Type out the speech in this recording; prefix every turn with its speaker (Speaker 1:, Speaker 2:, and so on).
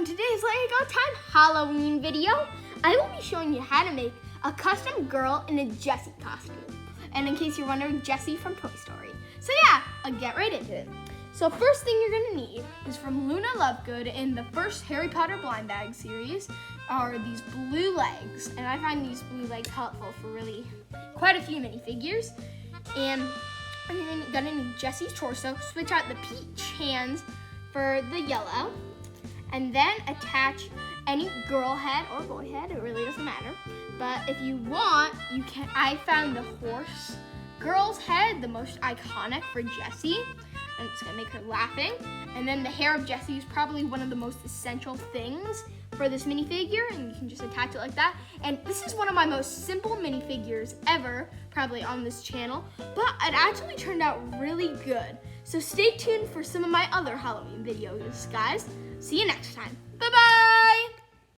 Speaker 1: in today's Lego Time Halloween video, I will be showing you how to make a custom girl in a Jessie costume. And in case you're wondering, Jessie from Toy Story. So yeah, I'll get right into it. So first thing you're gonna need is from Luna Lovegood in the first Harry Potter blind bag series are these blue legs. And I find these blue legs helpful for really quite a few minifigures. And you're gonna need Jessie's torso, switch out the peach hands for the yellow, and then attach any girl head or boy head, it really doesn't matter. But if you want, you can. I found the horse girl's head the most iconic for Jessie, and it's gonna make her laughing. And then the hair of Jessie is probably one of the most essential things for this minifigure, and you can just attach it like that. And this is one of my most simple minifigures ever, probably on this channel, but it actually turned out really good. So stay tuned for some of my other Halloween videos, guys. See you next time. Bye-bye.